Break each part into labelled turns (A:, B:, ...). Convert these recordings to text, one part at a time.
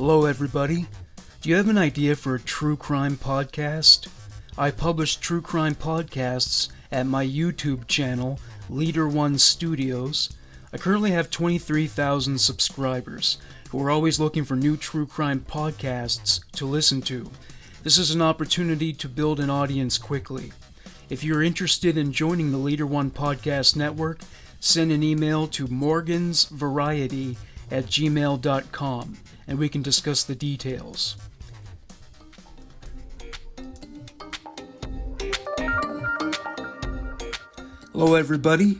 A: Hello everybody. Do you have an idea for a true crime podcast? I publish true crime podcasts at my YouTube channel, Leader One Studios. I currently have 23,000 subscribers who are always looking for new true crime podcasts to listen to. This is an opportunity to build an audience quickly. If you're interested in joining the Leader One Podcast Network, send an email to morgansvariety@gmail.com and we can discuss the details. Hello everybody.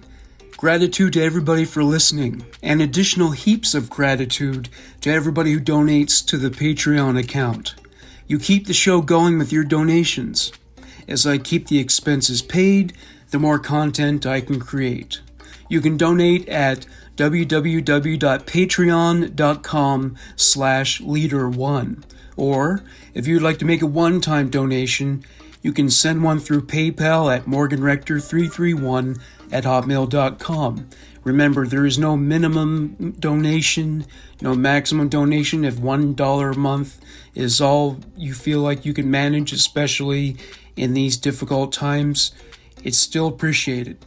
A: Gratitude to everybody for listening, and additional heaps of gratitude to everybody who donates to the Patreon account. You keep the show going with your donations. As I keep the expenses paid, the more content I can create. You can donate at www.patreon.com/leader1. Or, if you'd like to make a one-time donation, you can send one through PayPal at morganrector331@hotmail.com. Remember, there is no minimum donation, no maximum donation. If $1 a month is all you feel like you can manage, especially in these difficult times, it's still appreciated.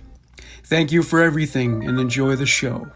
A: Thank you for everything and enjoy the show.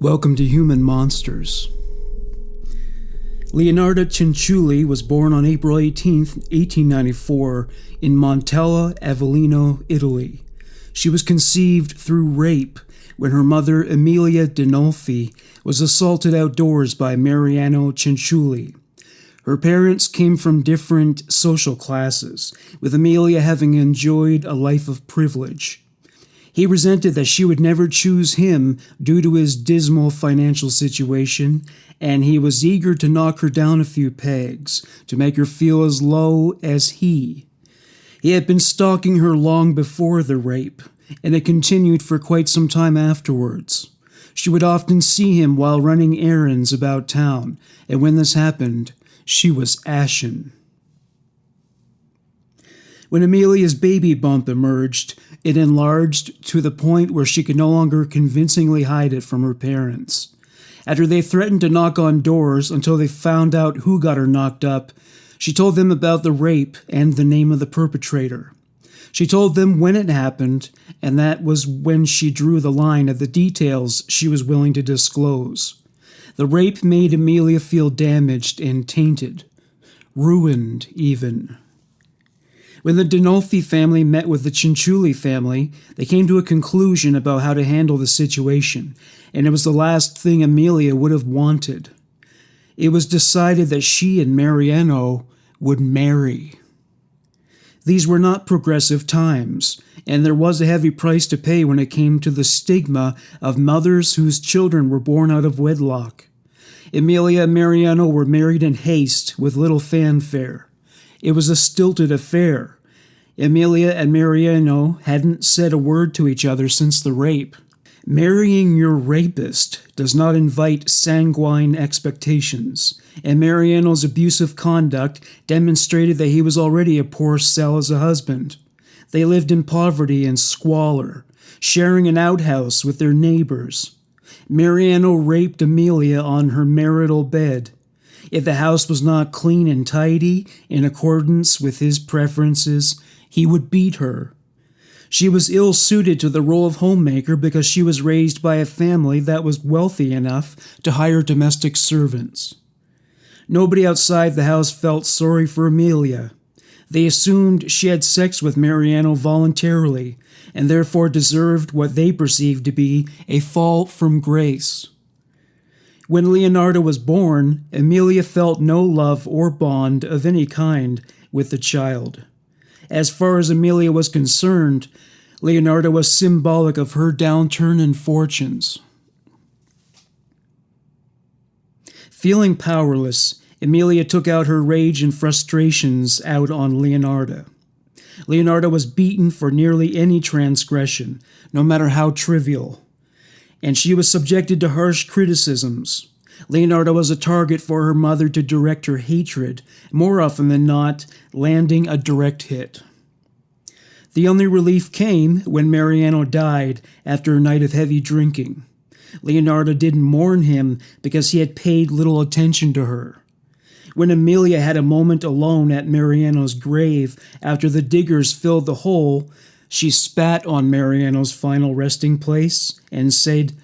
A: Welcome to Human Monsters. Leonarda Cianciulli was born on April 18, 1894, in Montella, Avellino, Italy. She was conceived through rape when her mother, Emilia Dinolfi, was assaulted outdoors by Mariano Cianciulli. Her parents came from different social classes, with Emilia having enjoyed a life of privilege. He resented that she would never choose him due to his dismal financial situation, and he was eager to knock her down a few pegs to make her feel as low as he. He had been stalking her long before the rape, and it continued for quite some time afterwards. She would often see him while running errands about town, and when this happened, she was ashen. When Emilia's baby bump emerged, it enlarged to the point where she could no longer convincingly hide it from her parents. After they threatened to knock on doors until they found out who got her knocked up, she told them about the rape and the name of the perpetrator. She told them when it happened, and that was when she drew the line at the details she was willing to disclose. The rape made Emilia feel damaged and tainted, ruined even. When the Dinolfi family met with the Cianciulli family, they came to a conclusion about how to handle the situation, and it was the last thing Emilia would have wanted. It was decided that she and Mariano would marry. These were not progressive times, and there was a heavy price to pay when it came to the stigma of mothers whose children were born out of wedlock. Emilia and Mariano were married in haste with little fanfare. It was a stilted affair. Emilia and Mariano hadn't said a word to each other since the rape. Marrying your rapist does not invite sanguine expectations, and Mariano's abusive conduct demonstrated that he was already a poor sell as a husband. They lived in poverty and squalor, sharing an outhouse with their neighbors. Mariano raped Emilia on her marital bed. If the house was not clean and tidy, in accordance with his preferences, he would beat her. She was ill-suited to the role of homemaker because she was raised by a family that was wealthy enough to hire domestic servants. Nobody outside the house felt sorry for Emilia. They assumed she had sex with Mariano voluntarily, and therefore deserved what they perceived to be a fall from grace. When Leonarda was born, Emilia felt no love or bond of any kind with the child. As far as Emilia was concerned, Leonarda was symbolic of her downturn in fortunes. Feeling powerless, Emilia took out her rage and frustrations out on Leonarda. Leonarda was beaten for nearly any transgression, no matter how trivial, and she was subjected to harsh criticisms. Leonarda was a target for her mother to direct her hatred, more often than not, landing a direct hit. The only relief came when Mariano died after a night of heavy drinking. Leonarda didn't mourn him because he had paid little attention to her. When Emilia had a moment alone at Mariano's grave after the diggers filled the hole, she spat on Mariano's final resting place and said,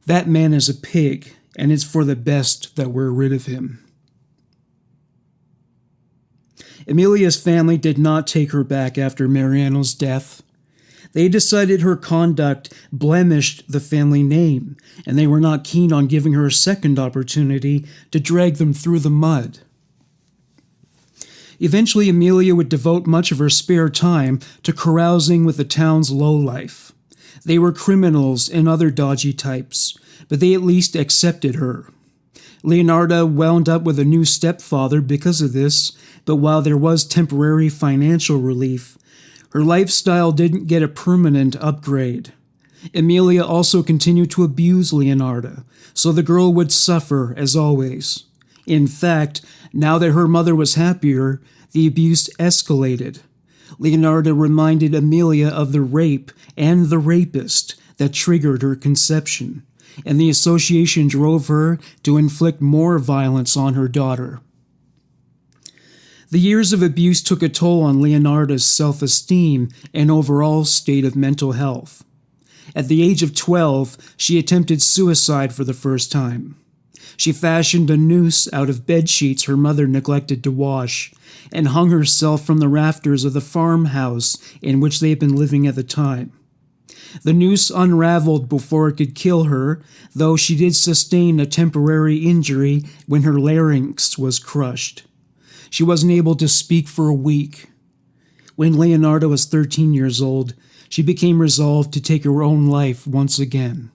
A: "That man is a pig, and it's for the best that we're rid of him." Emilia's family did not take her back after Mariano's death. They decided her conduct blemished the family name, and they were not keen on giving her a second opportunity to drag them through the mud. Eventually, Emilia would devote much of her spare time to carousing with the town's lowlife. They were criminals and other dodgy types, but they at least accepted her. Leonarda wound up with a new stepfather because of this, but while there was temporary financial relief, her lifestyle didn't get a permanent upgrade. Emilia also continued to abuse Leonarda, so the girl would suffer as always. In fact, now that her mother was happier, the abuse escalated. Leonarda reminded Emilia of the rape and the rapist that triggered her conception, and the association drove her to inflict more violence on her daughter. The years of abuse took a toll on Leonarda's self-esteem and overall state of mental health. At the age of 12, she attempted suicide for the first time. She fashioned a noose out of bed sheets her mother neglected to wash and hung herself from the rafters of the farmhouse in which they had been living at the time. The noose unraveled before it could kill her, though she did sustain a temporary injury when her larynx was crushed. She wasn't able to speak for a week. When Leonarda was 13 years old, she became resolved to take her own life once again.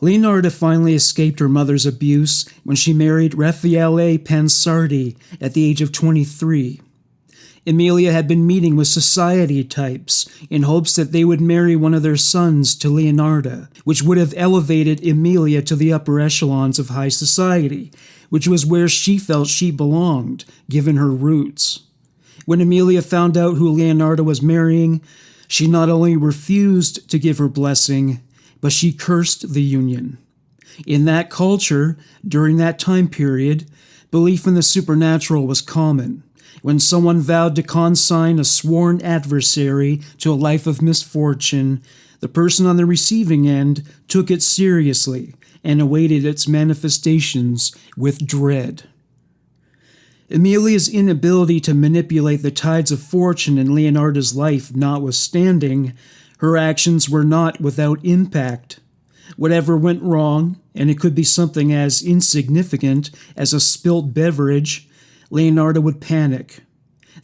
A: Leonarda finally escaped her mother's abuse when she married Raffaele Pansardi at the age of 23. Emilia had been meeting with society types in hopes that they would marry one of their sons to Leonarda, which would have elevated Emilia to the upper echelons of high society, which was where she felt she belonged, given her roots. When Emilia found out who Leonarda was marrying, she not only refused to give her blessing, but she cursed the union. In that culture, during that time period, belief in the supernatural was common. When someone vowed to consign a sworn adversary to a life of misfortune, the person on the receiving end took it seriously and awaited its manifestations with dread. Emilia's inability to manipulate the tides of fortune in Leonarda's life notwithstanding, her actions were not without impact. Whatever went wrong, and it could be something as insignificant as a spilt beverage, Leonarda would panic.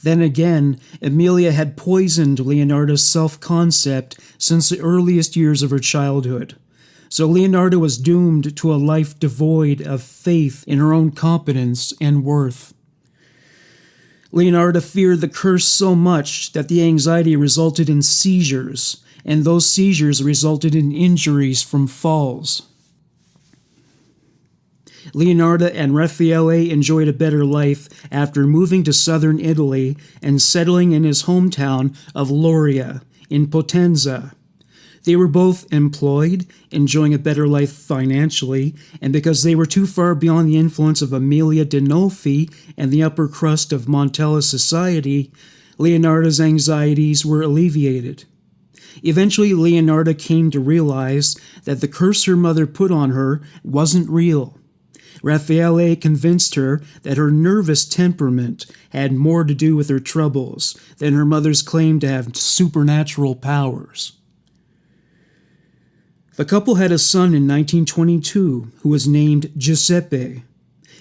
A: Then again, Emilia had poisoned Leonarda's self-concept since the earliest years of her childhood. So Leonarda was doomed to a life devoid of faith in her own competence and worth. Leonarda feared the curse so much that the anxiety resulted in seizures, and those seizures resulted in injuries from falls. Leonarda and Raffaele enjoyed a better life after moving to southern Italy and settling in his hometown of Loria in Potenza. They were both employed, enjoying a better life financially, and because they were too far beyond the influence of Emilia Dinolfi and the upper crust of Montella society, Leonarda's anxieties were alleviated. Eventually, Leonarda came to realize that the curse her mother put on her wasn't real. Raffaele convinced her that her nervous temperament had more to do with her troubles than her mother's claim to have supernatural powers. The couple had a son in 1922 who was named Giuseppe.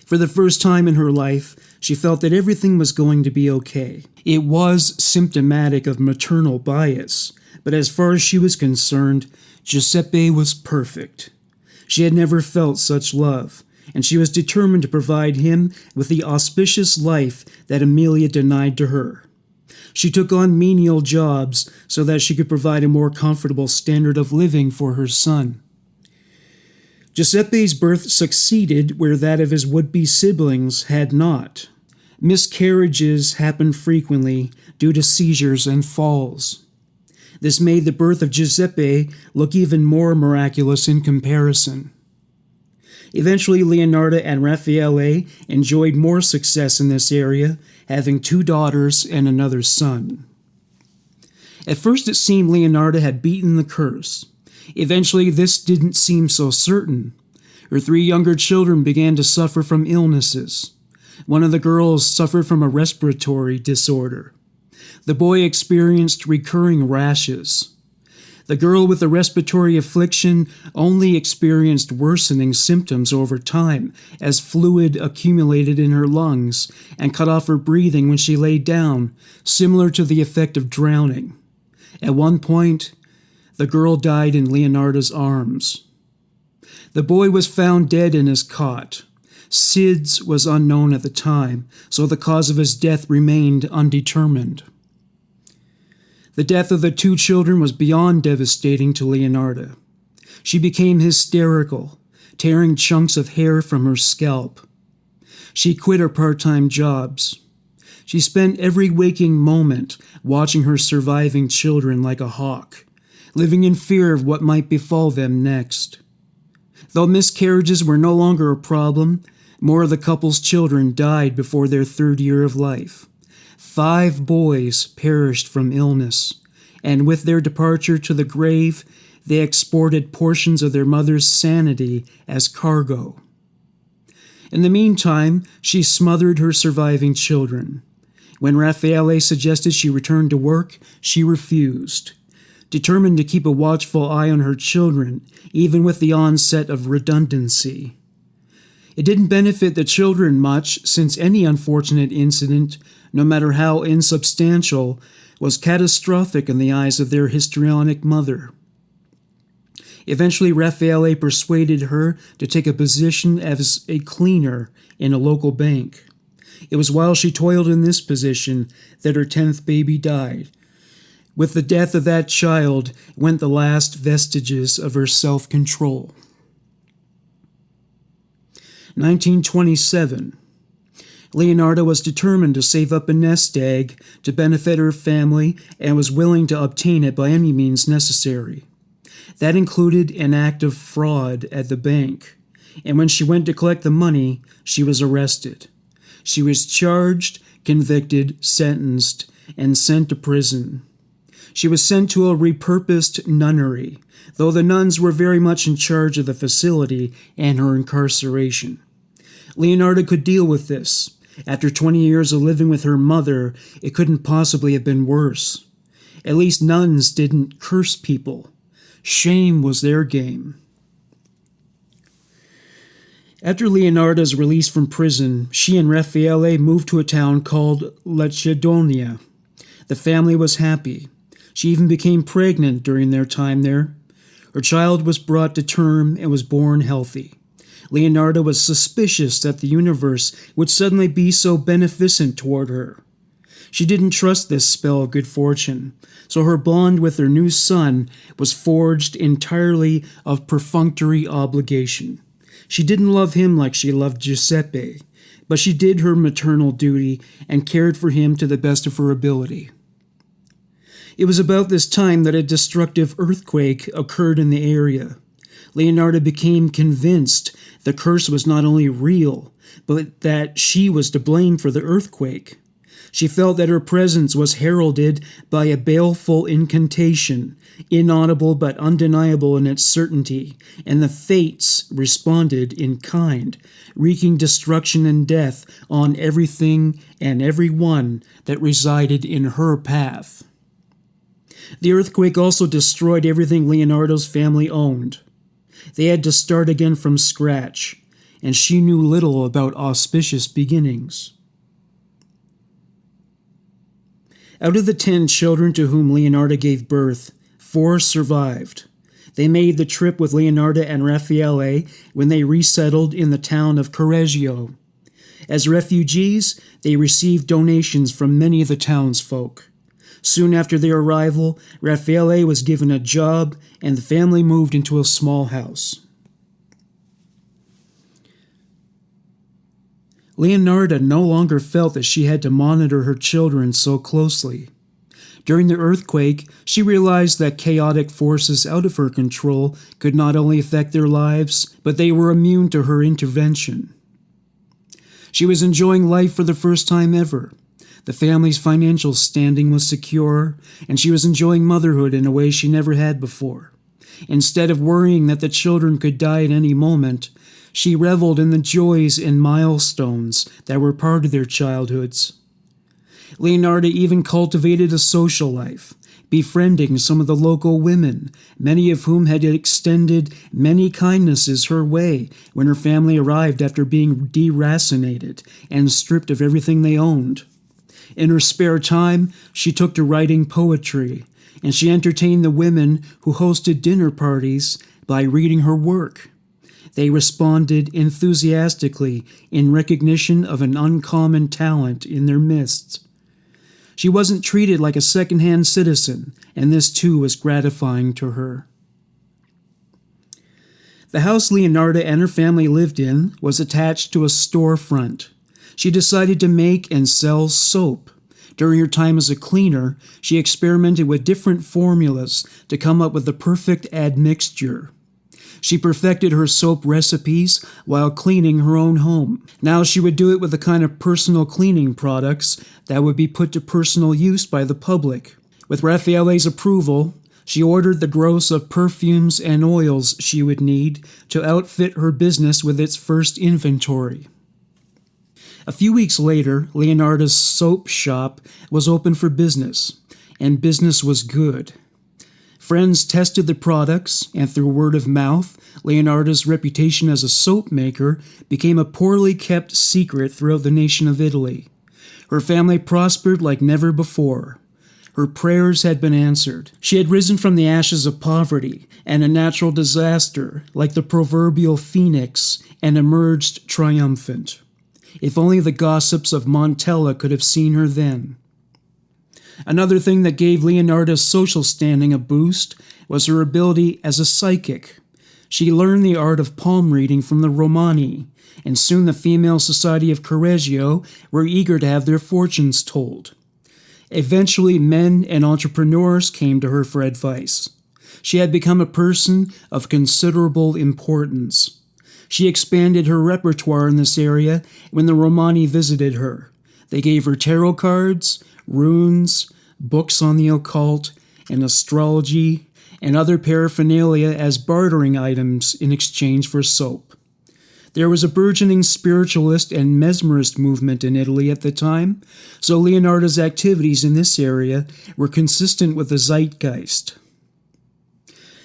A: For the first time in her life, she felt that everything was going to be okay. It was symptomatic of maternal bias, but as far as she was concerned, Giuseppe was perfect. She had never felt such love, and she was determined to provide him with the auspicious life that Amelia denied to her. She took on menial jobs so that she could provide a more comfortable standard of living for her son. Giuseppe's birth succeeded where that of his would-be siblings had not. Miscarriages happened frequently due to seizures and falls. This made the birth of Giuseppe look even more miraculous in comparison. Eventually, Leonarda and Raffaele enjoyed more success in this area, having 2 daughters and another son. At first, it seemed Leonarda had beaten the curse. Eventually, this didn't seem so certain. Her 3 younger children began to suffer from illnesses. One of the girls suffered from a respiratory disorder. The boy experienced recurring rashes. The girl with the respiratory affliction only experienced worsening symptoms over time as fluid accumulated in her lungs and cut off her breathing when she lay down, similar to the effect of drowning. At one point, the girl died in Leonarda's arms. The boy was found dead in his cot. SIDS was unknown at the time, so the cause of his death remained undetermined. The death of the 2 children was beyond devastating to Leonarda. She became hysterical, tearing chunks of hair from her scalp. She quit her part-time jobs. She spent every waking moment watching her surviving children like a hawk, living in fear of what might befall them next. Though miscarriages were no longer a problem, more of the couple's children died before their 3rd year of life. 5 boys perished from illness, and with their departure to the grave, they exported portions of their mother's sanity as cargo. In the meantime, she smothered her surviving children. When Raffaele suggested she return to work, she refused, determined to keep a watchful eye on her children, even with the onset of redundancy. It didn't benefit the children much, since any unfortunate incident, no matter how insubstantial, was catastrophic in the eyes of their histrionic mother. Eventually, Raffaele persuaded her to take a position as a cleaner in a local bank. It was while she toiled in this position that her 10th baby died. With the death of that child went the last vestiges of her self-control. 1927. Leonarda was determined to save up a nest egg to benefit her family and was willing to obtain it by any means necessary. That included an act of fraud at the bank, and when she went to collect the money, she was arrested. She was charged, convicted, sentenced, and sent to prison. She was sent to a repurposed nunnery, though the nuns were very much in charge of the facility and her incarceration. Leonarda could deal with this. After 20 years of living with her mother, it couldn't possibly have been worse. At least nuns didn't curse people. Shame was their game. After Leonarda's release from prison, she and Raffaele moved to a town called Lacedonia. The family was happy. She even became pregnant during their time there. Her child was brought to term and was born healthy. Leonarda was suspicious that the universe would suddenly be so beneficent toward her. She didn't trust this spell of good fortune, so her bond with her new son was forged entirely of perfunctory obligation. She didn't love him like she loved Giuseppe, but she did her maternal duty and cared for him to the best of her ability. It was about this time that a destructive earthquake occurred in the area. Leonarda became convinced the curse was not only real, but that she was to blame for the earthquake. She felt that her presence was heralded by a baleful incantation, inaudible but undeniable in its certainty, and the fates responded in kind, wreaking destruction and death on everything and everyone that resided in her path. The earthquake also destroyed everything Leonardo's family owned. They had to start again from scratch, and she knew little about auspicious beginnings. Out of the 10 children to whom Leonarda gave birth, 4 survived. They made the trip with Leonarda and Raffaele when they resettled in the town of Correggio. As refugees, they received donations from many of the townsfolk. Soon after their arrival, Raffaele was given a job, and the family moved into a small house. Leonarda no longer felt that she had to monitor her children so closely. During the earthquake, she realized that chaotic forces out of her control could not only affect their lives, but they were immune to her intervention. She was enjoying life for the first time ever. The family's financial standing was secure, and she was enjoying motherhood in a way she never had before. Instead of worrying that the children could die at any moment, she reveled in the joys and milestones that were part of their childhoods. Leonarda even cultivated a social life, befriending some of the local women, many of whom had extended many kindnesses her way when her family arrived after being deracinated and stripped of everything they owned. In her spare time, she took to writing poetry, and she entertained the women who hosted dinner parties by reading her work. They responded enthusiastically in recognition of an uncommon talent in their midst. She wasn't treated like a second-hand citizen, and this too was gratifying to her. The house Leonarda and her family lived in was attached to a storefront. She decided to make and sell soap. During her time as a cleaner, she experimented with different formulas to come up with the perfect admixture. She perfected her soap recipes while cleaning her own home. Now she would do it with the kind of personal cleaning products that would be put to personal use by the public. With Raffaele's approval, she ordered the gross of perfumes and oils she would need to outfit her business with its first inventory. A few weeks later, Leonarda's soap shop was open for business, and business was good. Friends tested the products, and through word of mouth, Leonarda's reputation as a soap maker became a poorly kept secret throughout the nation of Italy. Her family prospered like never before. Her prayers had been answered. She had risen from the ashes of poverty and a natural disaster like the proverbial phoenix and emerged triumphant. If only the gossips of Montella could have seen her then. Another thing that gave Leonarda's social standing a boost was her ability as a psychic. She learned the art of palm reading from the Romani, and soon the female society of Correggio were eager to have their fortunes told. Eventually, men and entrepreneurs came to her for advice. She had become a person of considerable importance. She expanded her repertoire in this area when the Romani visited her. They gave her tarot cards, runes, books on the occult, and astrology, and other paraphernalia as bartering items in exchange for soap. There was a burgeoning spiritualist and mesmerist movement in Italy at the time, so Leonarda's activities in this area were consistent with the zeitgeist.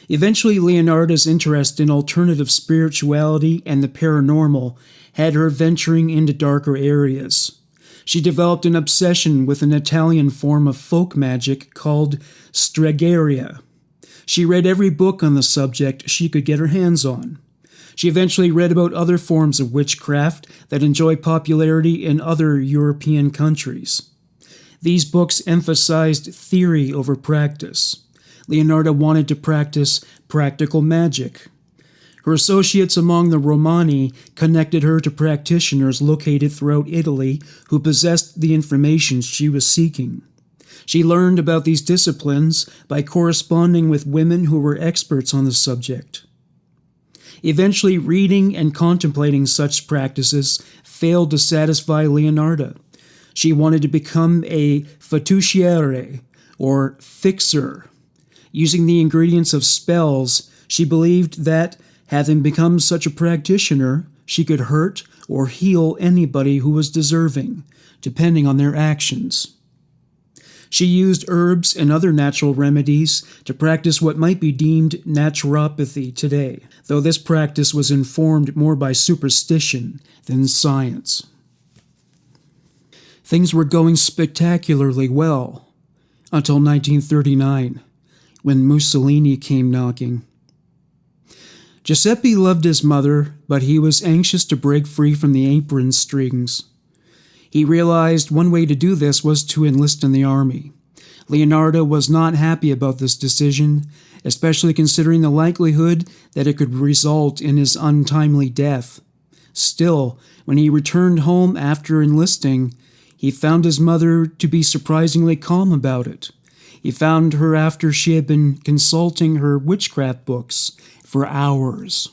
A: Eventually, Leonarda's interest in alternative spirituality and the paranormal had her venturing into darker areas. She developed an obsession with an Italian form of folk magic called stregheria. She read every book on the subject she could get her hands on. She eventually read about other forms of witchcraft that enjoy popularity in other European countries. These books emphasized theory over practice. Leonarda wanted to practice practical magic. Her associates among the Romani connected her to practitioners located throughout Italy who possessed the information she was seeking. She learned about these disciplines by corresponding with women who were experts on the subject. Eventually, reading and contemplating such practices failed to satisfy Leonarda. She wanted to become a fattucciere, or fixer. Using the ingredients of spells, she believed that, having become such a practitioner, she could hurt or heal anybody who was deserving, depending on their actions. She used herbs and other natural remedies to practice what might be deemed naturopathy today, though this practice was informed more by superstition than science. Things were going spectacularly well until 1939, when Mussolini came knocking. Giuseppe loved his mother, but he was anxious to break free from the apron strings. He realized one way to do this was to enlist in the army. Leonarda was not happy about this decision, especially considering the likelihood that it could result in his untimely death. Still, when he returned home after enlisting, he found his mother to be surprisingly calm about it. He found her after she had been consulting her witchcraft books for hours.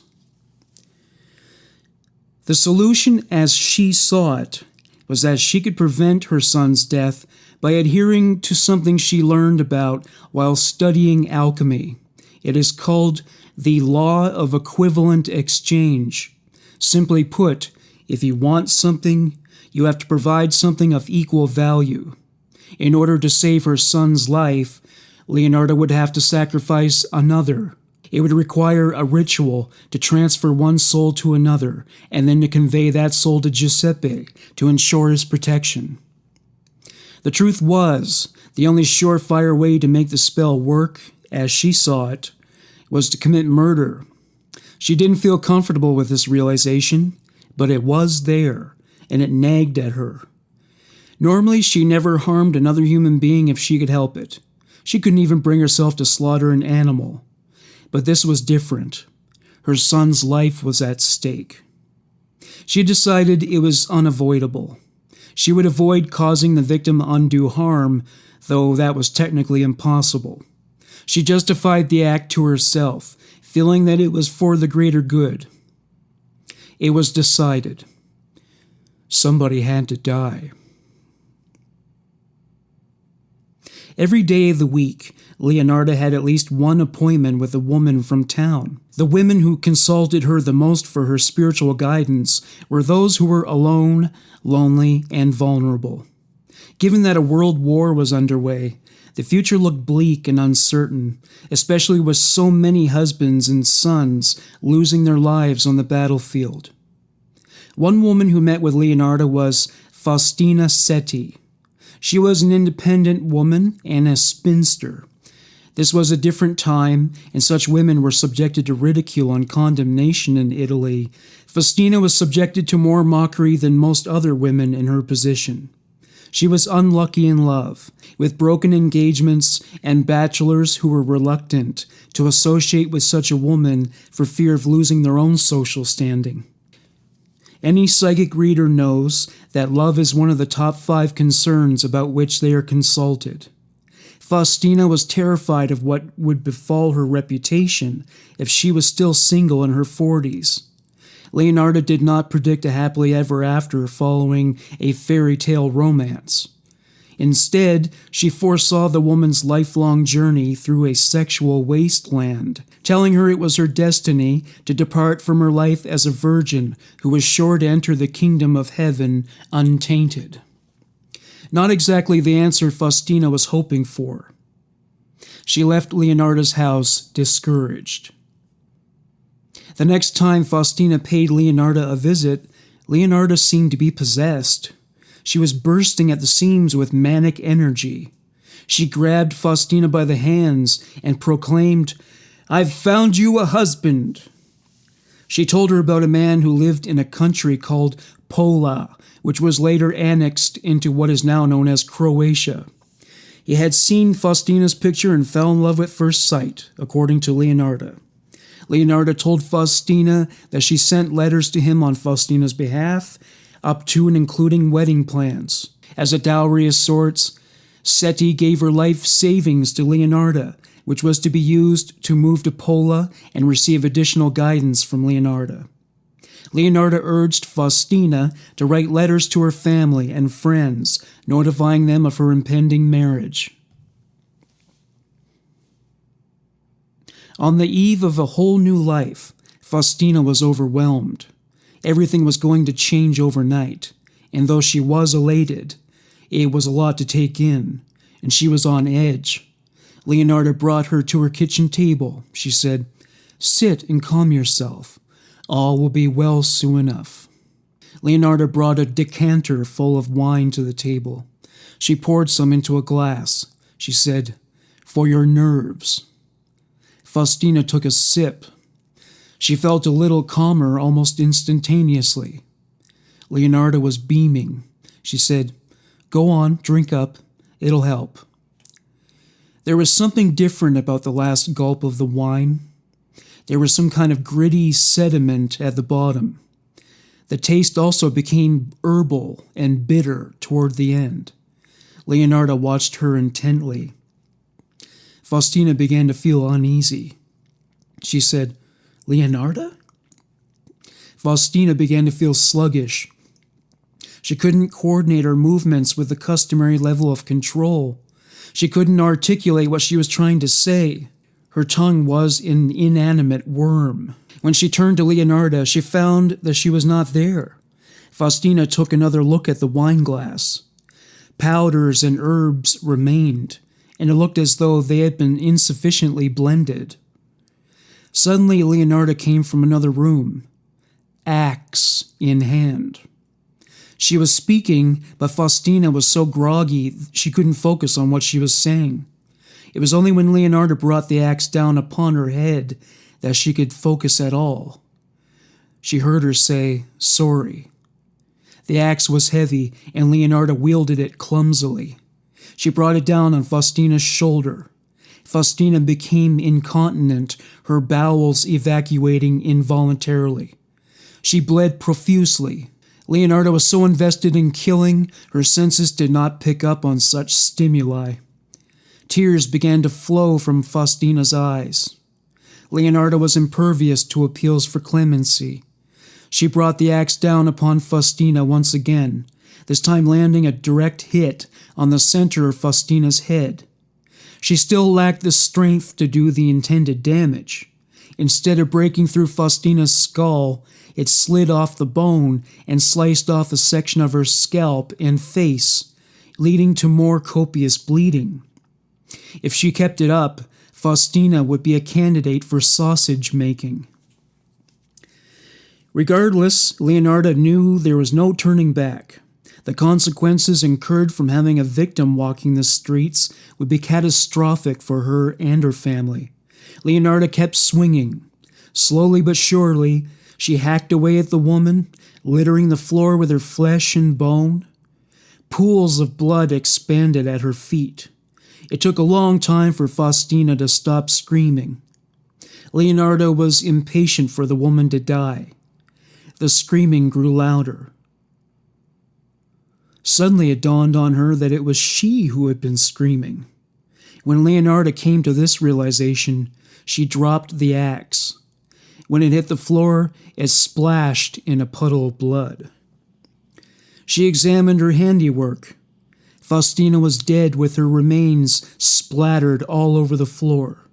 A: The solution, as she saw it, was that she could prevent her son's death by adhering to something she learned about while studying alchemy. It is called the law of equivalent exchange. Simply put, if you want something, you have to provide something of equal value. In order to save her son's life, Leonarda would have to sacrifice another. It would require a ritual to transfer one soul to another, and then to convey that soul to Giuseppe to ensure his protection. The truth was, the only surefire way to make the spell work, as she saw it, was to commit murder. She didn't feel comfortable with this realization, but it was there, and it nagged at her. Normally, she never harmed another human being if she could help it. She couldn't even bring herself to slaughter an animal. But this was different. Her son's life was at stake. She decided it was unavoidable. She would avoid causing the victim undue harm, though that was technically impossible. She justified the act to herself, feeling that it was for the greater good. It was decided. Somebody had to die. Every day of the week, Leonarda had at least one appointment with a woman from town. The women who consulted her the most for her spiritual guidance were those who were alone, lonely, and vulnerable. Given that a world war was underway, the future looked bleak and uncertain, especially with so many husbands and sons losing their lives on the battlefield. One woman who met with Leonarda was Faustina. She was an independent woman and a spinster. This was a different time, and such women were subjected to ridicule and condemnation in Italy. Faustina was subjected to more mockery than most other women in her position. She was unlucky in love, with broken engagements and bachelors who were reluctant to associate with such a woman for fear of losing their own social standing. Any psychic reader knows that love is one of the top 5 concerns about which they are consulted. Faustina was terrified of what would befall her reputation if she was still single in her 40s. Leonarda did not predict a happily ever after following a fairy tale romance. Instead, she foresaw the woman's lifelong journey through a sexual wasteland, telling her it was her destiny to depart from her life as a virgin who was sure to enter the kingdom of heaven untainted. Not exactly the answer Faustina was hoping for. She left Leonarda's house discouraged. The next time Faustina paid Leonarda a visit, Leonarda seemed to be possessed. She was bursting at the seams with manic energy. She grabbed Faustina by the hands and proclaimed, "I've found you a husband." She told her about a man who lived in a country called Pola, which was later annexed into what is now known as Croatia. He had seen Faustina's picture and fell in love at first sight, according to Leonarda. Leonarda told Faustina that she sent letters to him on Faustina's behalf, up to and including wedding plans. As a dowry of sorts, Seti gave her life savings to Leonarda, which was to be used to move to Pola and receive additional guidance from Leonarda. Leonarda urged Faustina to write letters to her family and friends, notifying them of her impending marriage. On the eve of a whole new life, Faustina was overwhelmed. Everything was going to change overnight, and though she was elated, it was a lot to take in, and she was on edge. Leonarda brought her to her kitchen table. She said, "Sit and calm yourself. All will be well soon enough." Leonarda brought a decanter full of wine to the table. She poured some into a glass. She said, "For your nerves." Faustina took a sip. She felt a little calmer almost instantaneously. Leonarda was beaming. She said, "Go on, drink up. It'll help." There was something different about the last gulp of the wine. There was some kind of gritty sediment at the bottom. The taste also became herbal and bitter toward the end. Leonarda watched her intently. Faustina began to feel uneasy. She said, "Leonarda?" Faustina began to feel sluggish. She couldn't coordinate her movements with the customary level of control. She couldn't articulate what she was trying to say. Her tongue was an inanimate worm. When she turned to Leonarda, she found that she was not there. Faustina took another look at the wine glass. Powders and herbs remained, and it looked as though they had been insufficiently blended. Suddenly, Leonarda came from another room, axe in hand. She was speaking, but Faustina was so groggy she couldn't focus on what she was saying. It was only when Leonarda brought the axe down upon her head that she could focus at all. She heard her say, "Sorry." The axe was heavy, and Leonarda wielded it clumsily. She brought it down on Faustina's shoulder. Faustina became incontinent, her bowels evacuating involuntarily. She bled profusely. Leonarda was so invested in killing, her senses did not pick up on such stimuli. Tears began to flow from Faustina's eyes. Leonarda was impervious to appeals for clemency. She brought the axe down upon Faustina once again, this time landing a direct hit on the center of Faustina's head. She still lacked the strength to do the intended damage. Instead of breaking through Faustina's skull, it slid off the bone and sliced off a section of her scalp and face, leading to more copious bleeding. If she kept it up, Faustina would be a candidate for sausage making. Regardless, Leonarda knew there was no turning back. The consequences incurred from having a victim walking the streets would be catastrophic for her and her family. Leonarda kept swinging. Slowly but surely, she hacked away at the woman, littering the floor with her flesh and bone. Pools of blood expanded at her feet. It took a long time for Faustina to stop screaming. Leonarda was impatient for the woman to die. The screaming grew louder. Suddenly it dawned on her that it was she who had been screaming. When Leonarda came to this realization, she dropped the axe. When it hit the floor, it splashed in a puddle of blood. She examined her handiwork. Faustina was dead with her remains splattered all over the floor.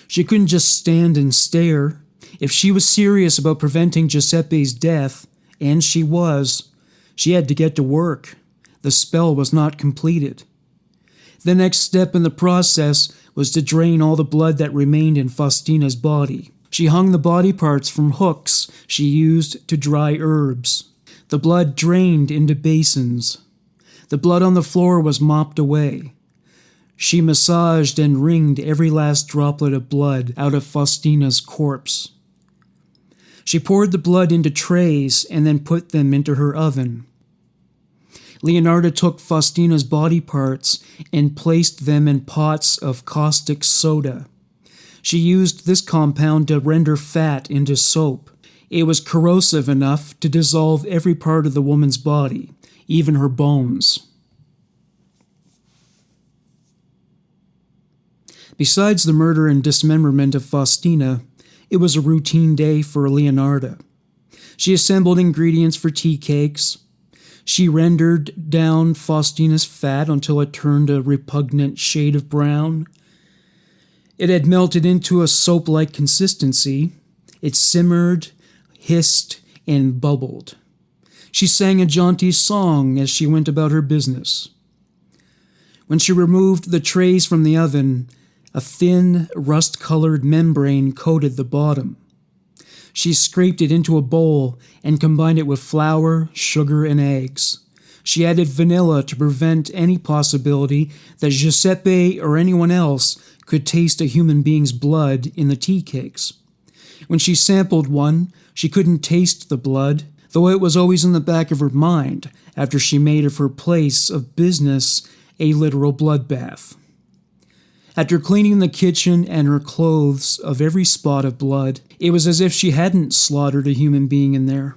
A: She couldn't just stand and stare. If she was serious about preventing Giuseppe's death, and she was, she had to get to work. The spell was not completed. The next step in the process was to drain all the blood that remained in Faustina's body. She hung the body parts from hooks she used to dry herbs. The blood drained into basins. The blood on the floor was mopped away. She massaged and wringed every last droplet of blood out of Faustina's corpse. She poured the blood into trays and then put them into her oven. Leonarda took Faustina's body parts and placed them in pots of caustic soda. She used this compound to render fat into soap. It was corrosive enough to dissolve every part of the woman's body, even her bones. Besides the murder and dismemberment of Faustina, it was a routine day for Leonarda. She assembled ingredients for tea cakes. She rendered down Faustina's fat until it turned a repugnant shade of brown. It had melted into a soap-like consistency. It simmered, hissed, and bubbled. She sang a jaunty song as she went about her business. When she removed the trays from the oven, a thin, rust-colored membrane coated the bottom. She scraped it into a bowl and combined it with flour, sugar, and eggs. She added vanilla to prevent any possibility that Giuseppe or anyone else could taste a human being's blood in the tea cakes. When she sampled one, she couldn't taste the blood, though it was always in the back of her mind after she made of her place of business a literal bloodbath. After cleaning the kitchen and her clothes of every spot of blood, it was as if she hadn't slaughtered a human being in there.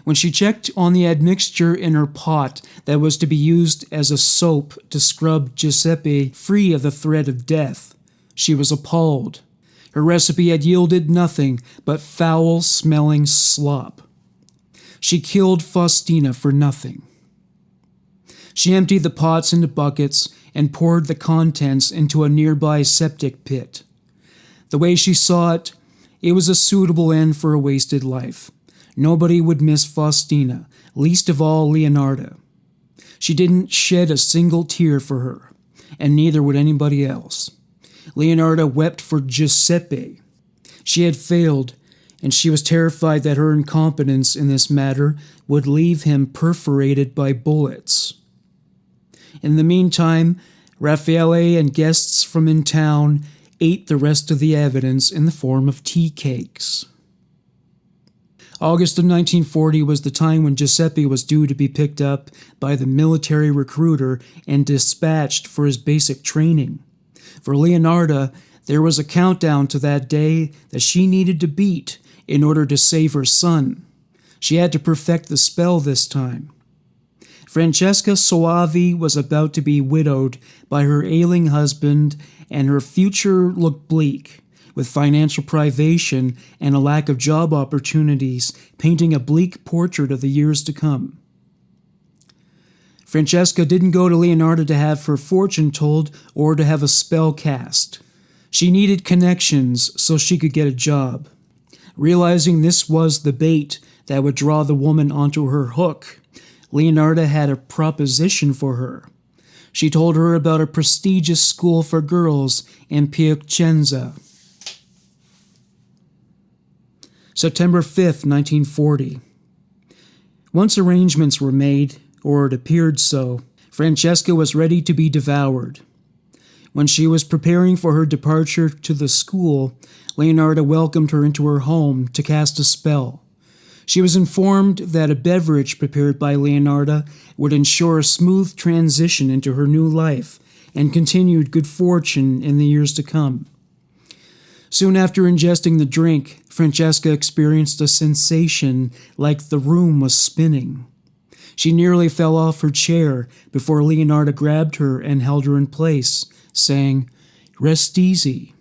A: When she checked on the admixture in her pot that was to be used as a soap to scrub Giuseppe free of the threat of death, she was appalled. Her recipe had yielded nothing but foul-smelling slop. She killed Faustina for nothing. She emptied the pots into buckets and poured the contents into a nearby septic pit. The way she saw it, it was a suitable end for a wasted life. Nobody would miss Faustina, least of all Leonarda. She didn't shed a single tear for her, and neither would anybody else. Leonarda wept for Giuseppe. She had failed, and she was terrified that her incompetence in this matter would leave him perforated by bullets. In the meantime, Raffaele and guests from in town ate the rest of the evidence in the form of tea cakes. August of 1940 was the time when Giuseppe was due to be picked up by the military recruiter and dispatched for his basic training. For Leonarda, there was a countdown to that day that she needed to beat in order to save her son. She had to perfect the spell this time. Francesca Soavi was about to be widowed by her ailing husband, and her future looked bleak, with financial privation and a lack of job opportunities painting a bleak portrait of the years to come. Francesca didn't go to Leonarda to have her fortune told or to have a spell cast. She needed connections so she could get a job. Realizing this was the bait that would draw the woman onto her hook, Leonarda had a proposition for her. She told her about a prestigious school for girls in Piacenza. September 5th, 1940. Once arrangements were made, or it appeared so, Francesca was ready to be devoured. When she was preparing for her departure to the school, Leonarda welcomed her into her home to cast a spell. She was informed that a beverage prepared by Leonarda would ensure a smooth transition into her new life and continued good fortune in the years to come. Soon after ingesting the drink, Francesca experienced a sensation like the room was spinning. She nearly fell off her chair before Leonarda grabbed her and held her in place, saying, "Rest easy."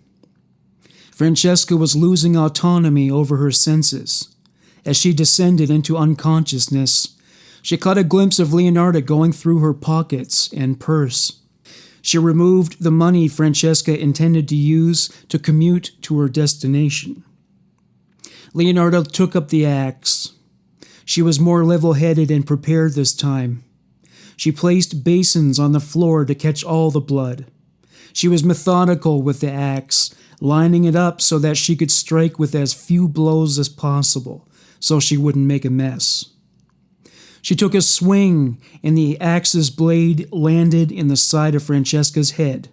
A: Francesca was losing autonomy over her senses. As she descended into unconsciousness, she caught a glimpse of Leonarda going through her pockets and purse. She removed the money Francesca intended to use to commute to her destination. Leonarda took up the axe. She was more level-headed and prepared this time. She placed basins on the floor to catch all the blood. She was methodical with the axe, lining it up so that she could strike with as few blows as possible, so she wouldn't make a mess. She took a swing, and the axe's blade landed in the side of Francesca's head.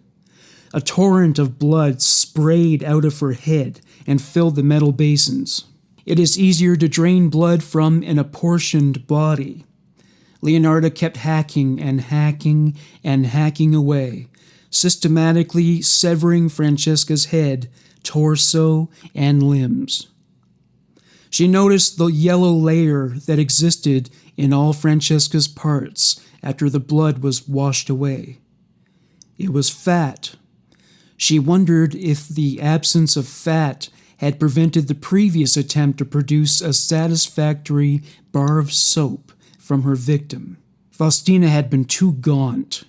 A: A torrent of blood sprayed out of her head and filled the metal basins. It is easier to drain blood from an apportioned body. Leonarda kept hacking and hacking and hacking away, systematically severing Francesca's head, torso, and limbs. She noticed the yellow layer that existed in all Francesca's parts after the blood was washed away. It was fat. She wondered if the absence of fat had prevented the previous attempt to produce a satisfactory bar of soap from her victim. Faustina had been too gaunt.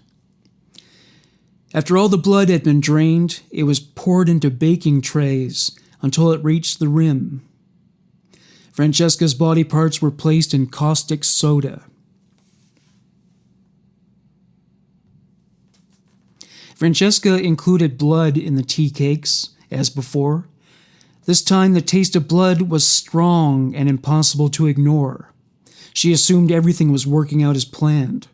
A: After all the blood had been drained, it was poured into baking trays until it reached the rim. Francesca's body parts were placed in caustic soda. Francesca included blood in the tea cakes, as before. This time the taste of blood was strong and impossible to ignore. She assumed everything was working out as planned.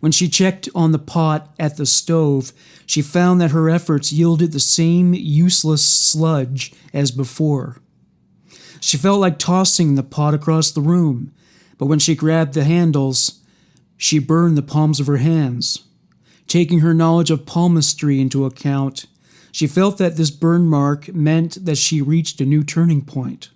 A: When she checked on the pot at the stove, she found that her efforts yielded the same useless sludge as before. She felt like tossing the pot across the room, but when she grabbed the handles, she burned the palms of her hands. Taking her knowledge of palmistry into account, she felt that this burn mark meant that she reached a new turning point.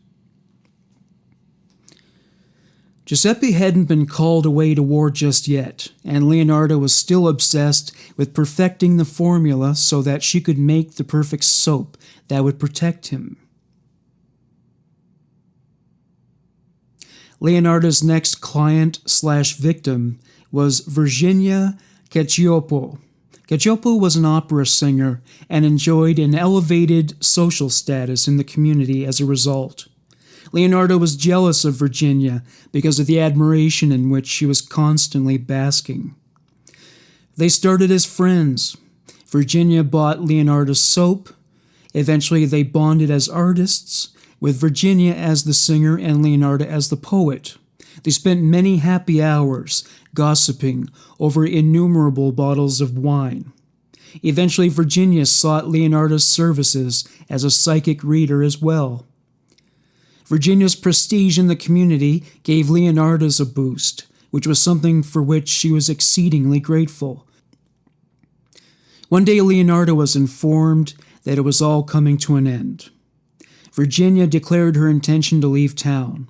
A: Giuseppe hadn't been called away to war just yet, and Leonarda was still obsessed with perfecting the formula so that she could make the perfect soap that would protect him. Leonarda's next client/victim was Virginia Caciopo. Caciopo was an opera singer and enjoyed an elevated social status in the community as a result. Leonarda was jealous of Virginia because of the admiration in which she was constantly basking. They started as friends. Virginia bought Leonarda's soap. Eventually they bonded as artists, with Virginia as the singer and Leonarda as the poet. They spent many happy hours gossiping over innumerable bottles of wine. Eventually Virginia sought Leonarda's services as a psychic reader as well. Virginia's prestige in the community gave Leonarda's a boost, which was something for which she was exceedingly grateful. One day Leonarda was informed that it was all coming to an end. Virginia declared her intention to leave town.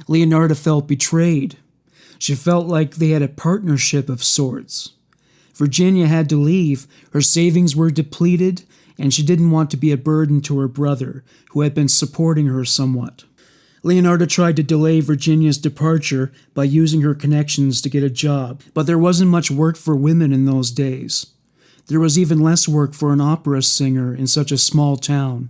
A: Leonarda felt betrayed. She felt like they had a partnership of sorts. Virginia had to leave. Her savings were depleted, and she didn't want to be a burden to her brother, who had been supporting her somewhat. Leonarda tried to delay Virginia's departure by using her connections to get a job, but there wasn't much work for women in those days. There was even less work for an opera singer in such a small town.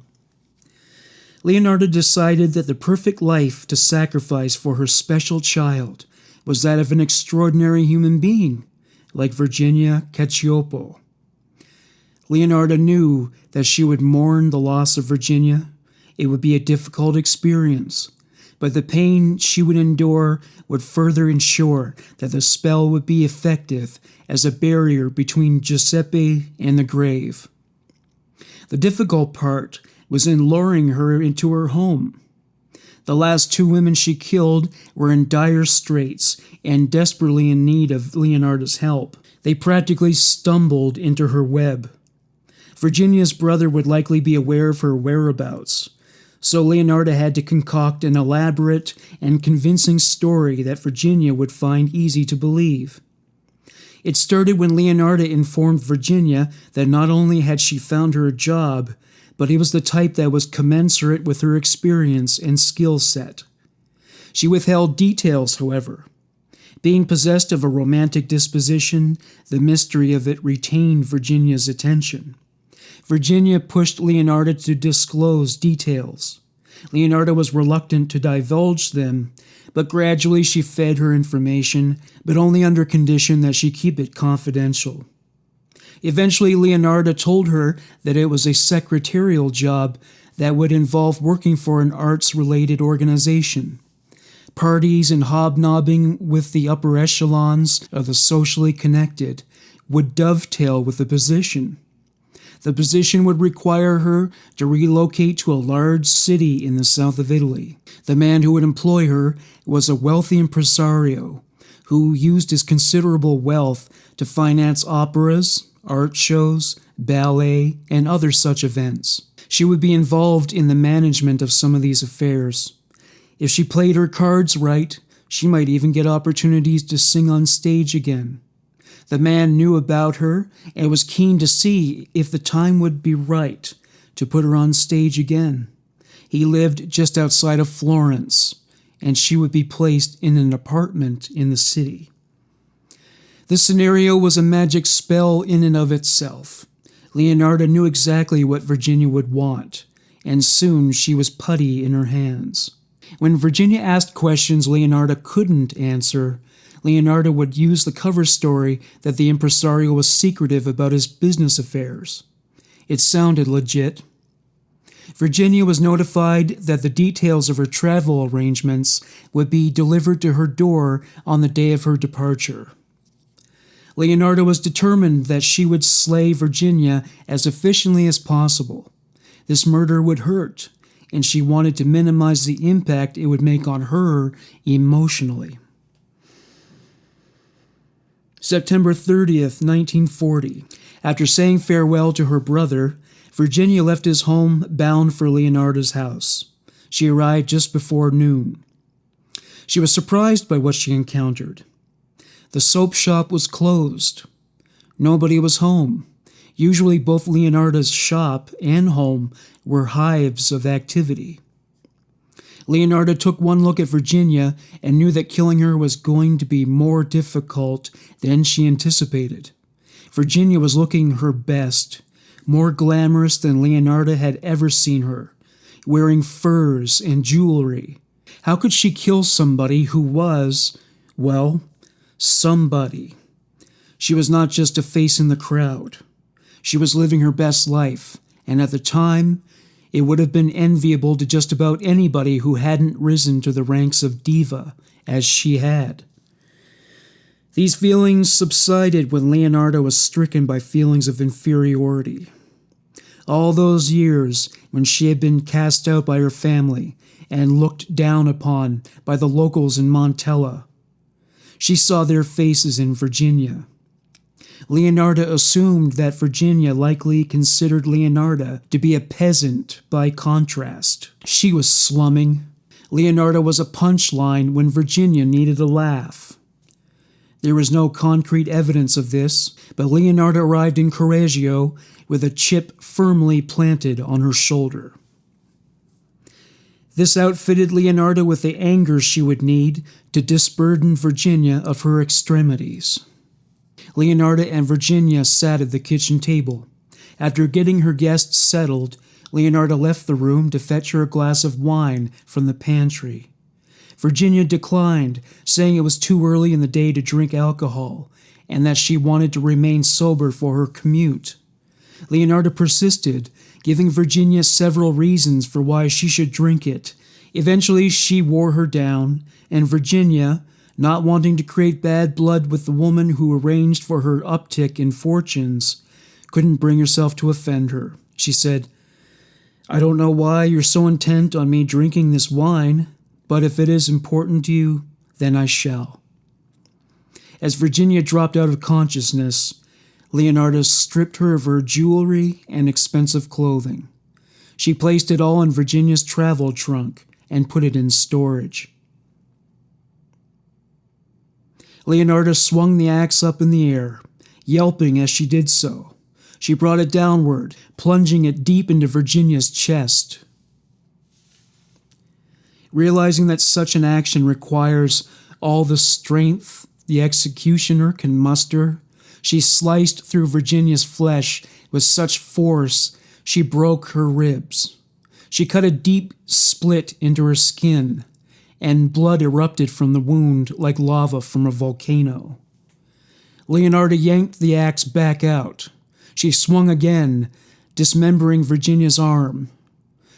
A: Leonarda decided that the perfect life to sacrifice for her special child was that of an extraordinary human being, like Virginia Caciopo. Leonarda knew that she would mourn the loss of Virginia. It would be a difficult experience, but the pain she would endure would further ensure that the spell would be effective as a barrier between Giuseppe and the grave. The difficult part was in luring her into her home. The last two women she killed were in dire straits and desperately in need of Leonarda's help. They practically stumbled into her web. Virginia's brother would likely be aware of her whereabouts, so Leonarda had to concoct an elaborate and convincing story that Virginia would find easy to believe. It started when Leonarda informed Virginia that not only had she found her a job, but he was the type that was commensurate with her experience and skill set. She withheld details, however. Being possessed of a romantic disposition, the mystery of it retained Virginia's attention. Virginia pushed Leonarda to disclose details. Leonarda was reluctant to divulge them, but gradually she fed her information, but only under condition that she keep it confidential. Eventually, Leonarda told her that it was a secretarial job that would involve working for an arts-related organization. Parties and hobnobbing with the upper echelons of the socially connected would dovetail with the position. The position would require her to relocate to a large city in the south of Italy. The man who would employ her was a wealthy impresario who used his considerable wealth to finance operas, art shows, ballet, and other such events. She would be involved in the management of some of these affairs. If she played her cards right, she might even get opportunities to sing on stage again. The man knew about her and was keen to see if the time would be right to put her on stage again. He lived just outside of Florence, and she would be placed in an apartment in the city. This scenario was a magic spell in and of itself. Leonarda knew exactly what Virginia would want, and soon she was putty in her hands. When Virginia asked questions Leonarda couldn't answer, Leonarda would use the cover story that the impresario was secretive about his business affairs. It sounded legit. Virginia was notified that the details of her travel arrangements would be delivered to her door on the day of her departure. Leonarda was determined that she would slay Virginia as efficiently as possible. This murder would hurt, and she wanted to minimize the impact it would make on her emotionally. September 30th, 1940. After saying farewell to her brother, Virginia left his home bound for Leonarda's house. She arrived just before noon. She was surprised by what she encountered. The soap shop was closed. Nobody was home. Usually both Leonarda's shop and home were hives of activity. Leonarda took one look at Virginia and knew that killing her was going to be more difficult than she anticipated. Virginia was looking her best, more glamorous than Leonarda had ever seen her, wearing furs and jewelry. How could she kill somebody who was, well, somebody? She was not just a face in the crowd. She was living her best life, and at the time, it would have been enviable to just about anybody who hadn't risen to the ranks of diva, as she had. These feelings subsided when Leonarda was stricken by feelings of inferiority. All those years when she had been cast out by her family and looked down upon by the locals in Montella, she saw their faces in Virginia. Leonarda assumed that Virginia likely considered Leonarda to be a peasant by contrast. She was slumming. Leonarda was a punchline when Virginia needed a laugh. There was no concrete evidence of this, but Leonarda arrived in Correggio with a chip firmly planted on her shoulder. This outfitted Leonarda with the anger she would need to disburden Virginia of her extremities. Leonarda and Virginia sat at the kitchen table. After getting her guests settled, Leonarda left the room to fetch her a glass of wine from the pantry. Virginia declined, saying it was too early in the day to drink alcohol, and that she wanted to remain sober for her commute. Leonarda persisted, giving Virginia several reasons for why she should drink it. Eventually, she wore her down, and Virginia, not wanting to create bad blood with the woman who arranged for her uptick in fortunes, couldn't bring herself to offend her. She said, "I don't know why you're so intent on me drinking this wine, but if it is important to you, then I shall." As Virginia dropped out of consciousness, Leonarda stripped her of her jewelry and expensive clothing. She placed it all in Virginia's travel trunk and put it in storage. Leonarda swung the axe up in the air, yelping as she did so. She brought it downward, plunging it deep into Virginia's chest. Realizing that such an action requires all the strength the executioner can muster, she sliced through Virginia's flesh with such force she broke her ribs. She cut a deep split into her skin, and blood erupted from the wound like lava from a volcano. Leonarda yanked the axe back out. She swung again, dismembering Virginia's arm.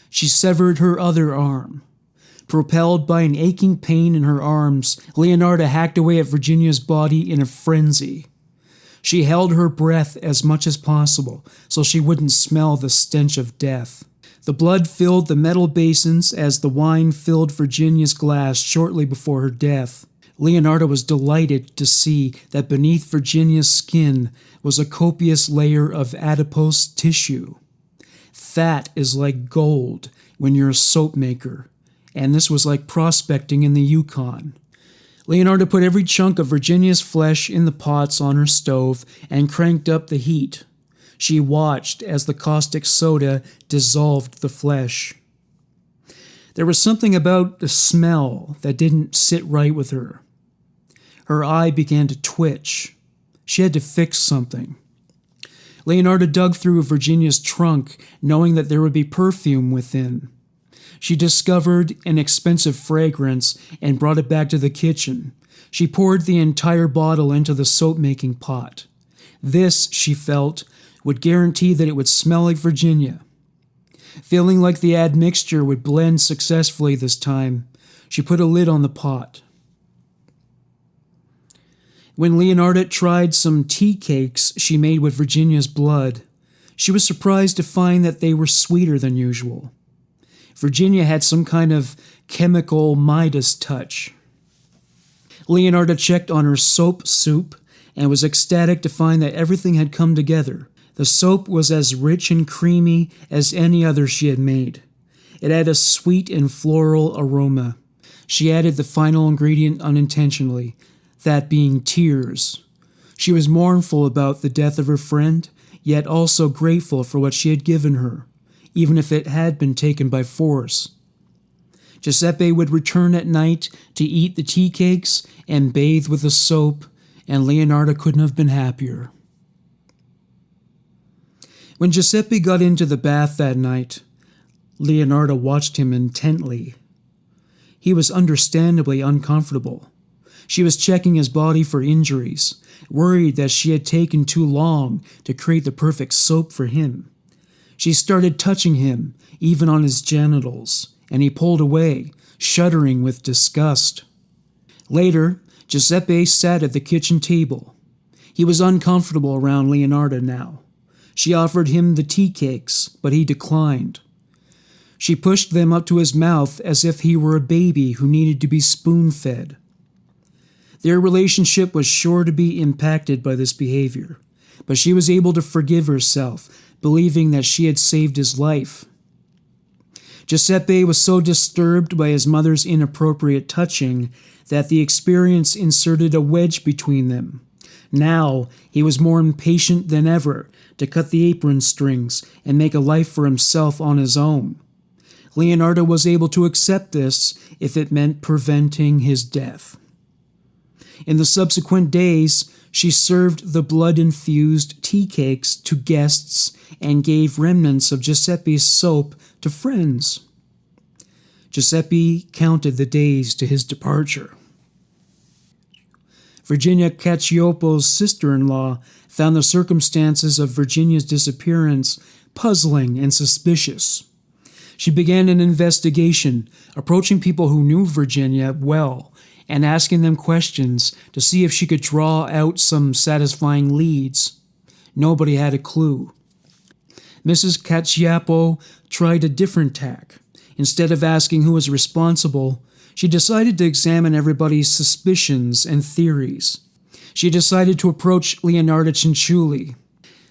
A: She severed her other arm. Propelled by an aching pain in her arms, Leonarda hacked away at Virginia's body in a frenzy. She held her breath as much as possible so she wouldn't smell the stench of death. The blood filled the metal basins as the wine filled Virginia's glass shortly before her death. Leonarda was delighted to see that beneath Virginia's skin was a copious layer of adipose tissue. Fat is like gold when you're a soap maker, and this was like prospecting in the Yukon. Leonarda put every chunk of Virginia's flesh in the pots on her stove and cranked up the heat. She watched as the caustic soda dissolved the flesh. There was something about the smell that didn't sit right with her. Her eye began to twitch. She had to fix something. Leonarda dug through Virginia's trunk, knowing that there would be perfume within. She discovered an expensive fragrance and brought it back to the kitchen. She poured the entire bottle into the soap-making pot. This, she felt, would guarantee that it would smell like Virginia. Feeling like the admixture would blend successfully this time, she put a lid on the pot. When Leonarda tried some tea cakes she made with Virginia's blood, she was surprised to find that they were sweeter than usual. Virginia had some kind of chemical Midas touch. Leonarda checked on her soap soup and was ecstatic to find that everything had come together. The soap was as rich and creamy as any other she had made. It had a sweet and floral aroma. She added the final ingredient unintentionally, that being tears. She was mournful about the death of her friend, yet also grateful for what she had given her, even if it had been taken by force. Giuseppe would return at night to eat the tea cakes and bathe with the soap, and Leonarda couldn't have been happier. When Giuseppe got into the bath that night, Leonarda watched him intently. He was understandably uncomfortable. She was checking his body for injuries, worried that she had taken too long to create the perfect soap for him. She started touching him, even on his genitals, and he pulled away, shuddering with disgust. Later, Giuseppe sat at the kitchen table. He was uncomfortable around Leonarda now. She offered him the tea cakes, but he declined. She pushed them up to his mouth as if he were a baby who needed to be spoon-fed. Their relationship was sure to be impacted by this behavior, but she was able to forgive herself, believing that she had saved his life. Giuseppe was so disturbed by his mother's inappropriate touching that the experience inserted a wedge between them. Now he was more impatient than ever to cut the apron strings and make a life for himself on his own. Leonarda was able to accept this if it meant preventing his death. In the subsequent days, she served the blood-infused tea cakes to guests and gave remnants of Giuseppe's soap to friends. Giuseppe counted the days to his departure. Virginia Caciopo's sister-in-law found the circumstances of Virginia's disappearance puzzling and suspicious. She began an investigation, approaching people who knew Virginia well and asking them questions to see if she could draw out some satisfying leads. Nobody had a clue. Mrs. Caciopo tried a different tack. Instead of asking who was responsible, she decided to examine everybody's suspicions and theories. She decided to approach Leonarda Cianciulli.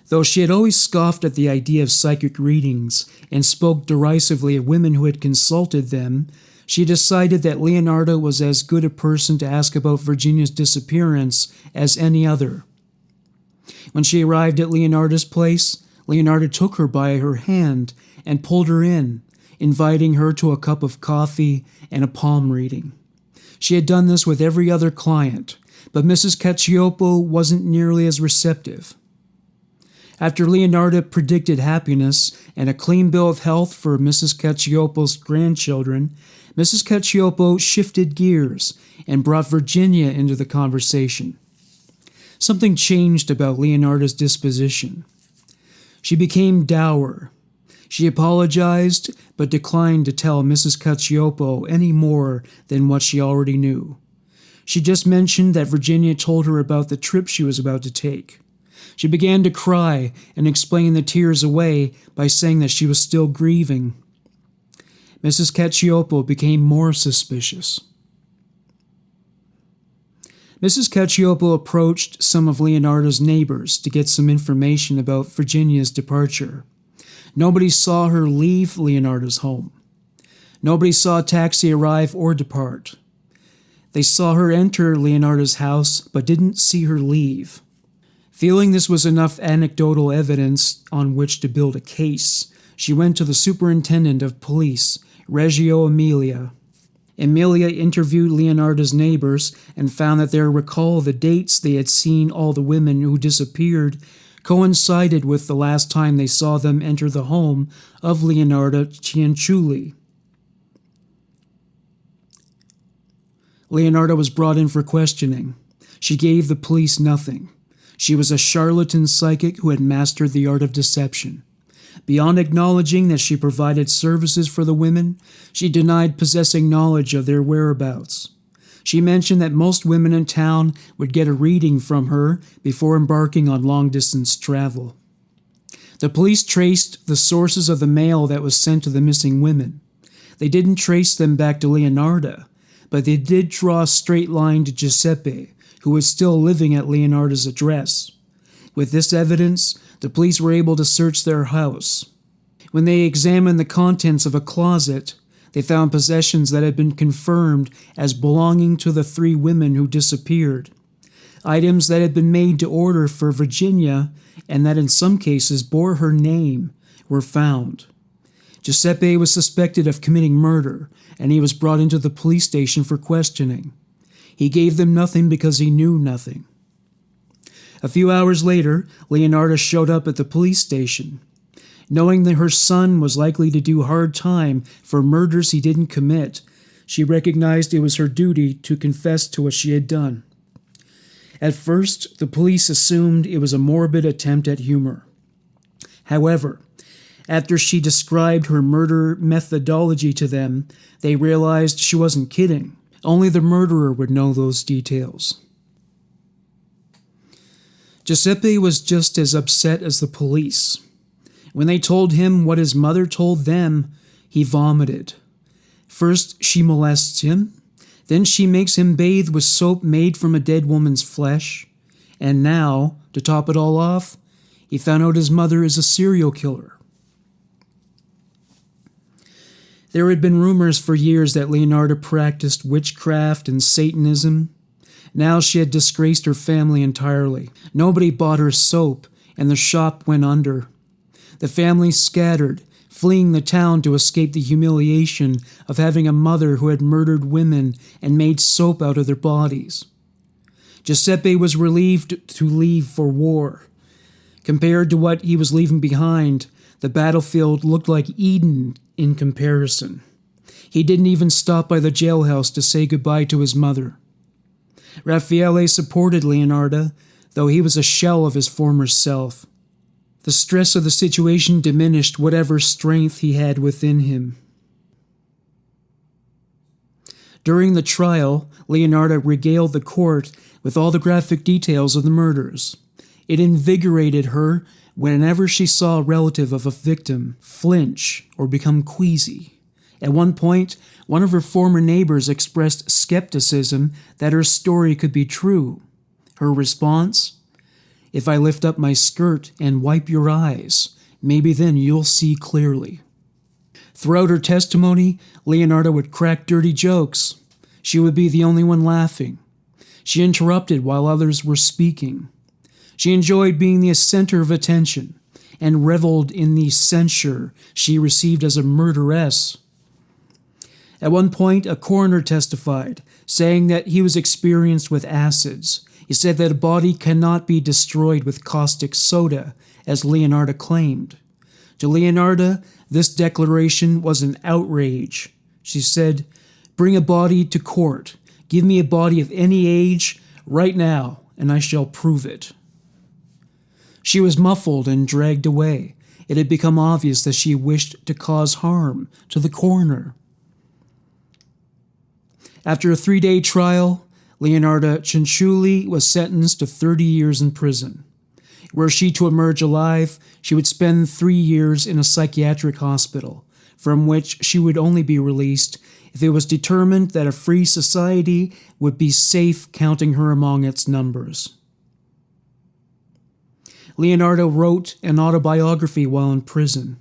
A: Though she had always scoffed at the idea of psychic readings and spoke derisively of women who had consulted them, she decided that Leonarda was as good a person to ask about Virginia's disappearance as any other. When she arrived at Leonarda's place, Leonarda took her by her hand and pulled her in, inviting her to a cup of coffee and a palm reading. She had done this with every other client, but Mrs. Caciopo wasn't nearly as receptive. After Leonarda predicted happiness and a clean bill of health for Mrs. Caciopo's grandchildren, Mrs. Caciopo shifted gears and brought Virginia into the conversation. Something changed about Leonarda's disposition. She became dour. She apologized, but declined to tell Mrs. Caciopo any more than what she already knew. She just mentioned that Virginia told her about the trip she was about to take. She began to cry and explain the tears away by saying that she was still grieving. Mrs. Caciopo became more suspicious. Mrs. Caciopo approached some of Leonarda's neighbors to get some information about Virginia's departure. Nobody saw her leave Leonarda's home. Nobody saw a taxi arrive or depart. They saw her enter Leonarda's house, but didn't see her leave. Feeling this was enough anecdotal evidence on which to build a case, she went to the superintendent of police, Reggio Emilia. Emilia interviewed Leonarda's neighbors and found that their recall of the dates they had seen all the women who disappeared coincided with the last time they saw them enter the home of Leonarda Cianciulli. Leonarda was brought in for questioning. She gave the police nothing. She was a charlatan psychic who had mastered the art of deception. Beyond acknowledging that she provided services for the women, she denied possessing knowledge of their whereabouts. She mentioned that most women in town would get a reading from her before embarking on long-distance travel. The police traced the sources of the mail that was sent to the missing women. They didn't trace them back to Leonarda, but they did draw a straight line to Giuseppe, who was still living at Leonarda's address. With this evidence, the police were able to search their house. When they examined the contents of a closet, they found possessions that had been confirmed as belonging to the 3 women who disappeared. Items that had been made to order for Virginia and that in some cases bore her name were found. Giuseppe was suspected of committing murder, and he was brought into the police station for questioning. He gave them nothing because he knew nothing. A few hours later, Leonarda showed up at the police station. Knowing that her son was likely to do hard time for murders he didn't commit, she recognized it was her duty to confess to what she had done. At first, the police assumed it was a morbid attempt at humor. However, after she described her murder methodology to them, they realized she wasn't kidding. Only the murderer would know those details. Giuseppe was just as upset as the police. When they told him what his mother told them, he vomited. First, she molests him. Then she makes him bathe with soap made from a dead woman's flesh. And now, to top it all off, he found out his mother is a serial killer. There had been rumors for years that Leonarda practiced witchcraft and Satanism. Now she had disgraced her family entirely. Nobody bought her soap, and the shop went under. The family scattered, fleeing the town to escape the humiliation of having a mother who had murdered women and made soap out of their bodies. Giuseppe was relieved to leave for war. Compared to what he was leaving behind, the battlefield looked like Eden in comparison. He didn't even stop by the jailhouse to say goodbye to his mother. Raffaele supported Leonarda, though he was a shell of his former self. The stress of the situation diminished whatever strength he had within him. During the trial, Leonarda regaled the court with all the graphic details of the murders. It invigorated her whenever she saw a relative of a victim flinch or become queasy. At one point, one of her former neighbors expressed skepticism that her story could be true. Her response? "If I lift up my skirt and wipe your eyes, maybe then you'll see clearly." Throughout her testimony, Leonarda would crack dirty jokes. She would be the only one laughing. She interrupted while others were speaking. She enjoyed being the center of attention and reveled in the censure she received as a murderess. At one point, a coroner testified, saying that he was experienced with acids. He said that a body cannot be destroyed with caustic soda, as Leonarda claimed. To Leonarda, this declaration was an outrage. She said, "Bring a body to court. Give me a body of any age right now, and I shall prove it." She was muffled and dragged away. It had become obvious that she wished to cause harm to the coroner. After a 3-day trial, Leonarda Cianciulli was sentenced to 30 years in prison. Were she to emerge alive, she would spend 3 years in a psychiatric hospital, from which she would only be released if it was determined that a free society would be safe counting her among its numbers. Leonarda wrote an autobiography while in prison.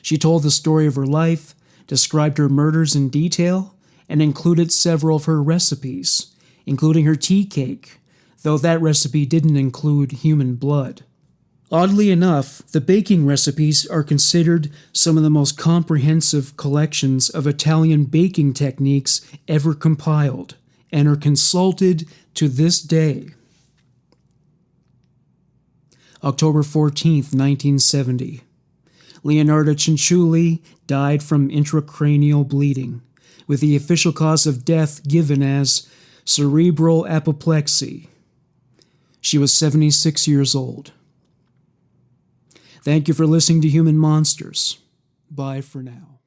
A: She told the story of her life, described her murders in detail, and included several of her recipes, including her tea cake, though that recipe didn't include human blood. Oddly enough, the baking recipes are considered some of the most comprehensive collections of Italian baking techniques ever compiled, and are consulted to this day. October 14th, 1970. Leonarda Cianciulli died from intracranial bleeding. with the official cause of death given as cerebral apoplexy. She was 76 years old. Thank you for listening to Human Monsters. Bye for now.